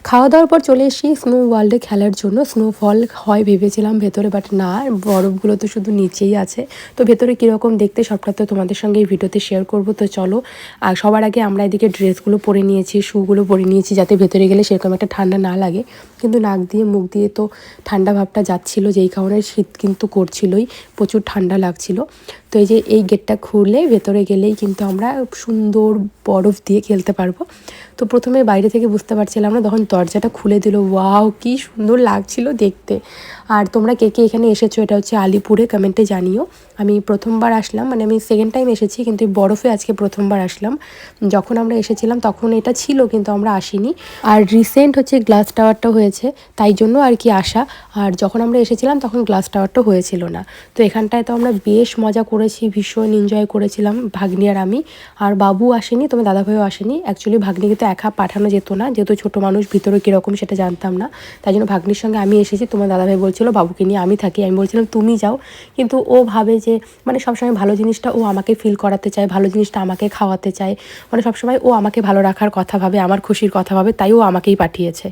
খাওয়া দাওয়ার পর চলে এসেছি স্নো ওয়ার্ল্ডে খেলার জন্য। স্নোফল হয় ভেবেছিলাম ভেতরে, বাট না, বরফগুলো তো শুধু নিচেই আছে। তো ভেতরে কীরকম দেখতে সবটা তো তোমাদের সঙ্গে এই ভিডিওতে শেয়ার করব। তো চলো, আর সবার আগে আমরা এদিকে ড্রেসগুলো পরে নিয়েছি, শুগুলো পরে নিয়েছি, যাতে ভেতরে গেলে সেরকম একটা ঠান্ডা না লাগে। কিন্তু নাক দিয়ে মুখ দিয়ে তো ঠান্ডা ভাবটা যাচ্ছিলো, যেই কারণে শীত কিন্তু করছিলই, প্রচুর ঠান্ডা লাগছিল। তো এই যে এই গেটটা খুলে ভেতরে গেলেই কিন্তু আমরা সুন্দর বরফ দিয়ে খেলতে পারবো। তো প্রথমে বাইরে থেকে বুঝতে পারছিলাম না, তখন দরজাটা খুলে দিল, ওয়াও কি সুন্দর লাগছিল দেখতে। আর তোমরা কে কে এখানে এসেছো, এটা হচ্ছে আলিপুরে, কমেন্টে জানিও। আমি প্রথমবার আসলাম, মানে আমি সেকেন্ড টাইম এসেছি, কিন্তু এই বরফে আজকে প্রথমবার আসলাম। যখন আমরা এসেছিলাম তখন এটা ছিল, কিন্তু আমরা আসিনি। আর রিসেন্ট হচ্ছে গ্লাস টাওয়ারটা হয়েছে, তাই জন্য আর কি আসা। আর যখন আমরা এসেছিলাম তখন গ্লাস টাওয়ারটা হয়েছিল না। তো এখানটায় তো আমরা বেশ মজা করেছি, ভীষণ এনজয় করেছিলাম ভাগ্নি আর আমি। আর বাবু আসেনি, তোমার দাদাভাইও আসেনি। অ্যাকচুয়ালি ভাগ্নিকে তো একা পাঠানো যেত না, যেহেতু ছোটো মানুষ, ভিতরে কীরকম সেটা জানতাম না। তাই জন্য ভাগ্নির সঙ্গে আমি এসেছি। তোমার দাদাভাই বলছিল বাবুকে নিয়ে আমি থাকি, আমি বলছিলাম তুমি যাও। কিন্তু ও ভাবে যে মানে সবসময় ভালো জিনিসটা ও আমাকে ফিল করাতে চায়, ভালো জিনিসটা আমাকে খাওয়াতে চায়, মানে সবসময় ও আমাকে ভালো রাখার কথা ভাবে, আমার খুশির কথা ভাবে, তাই ও আমাকেই পাঠিয়েছে।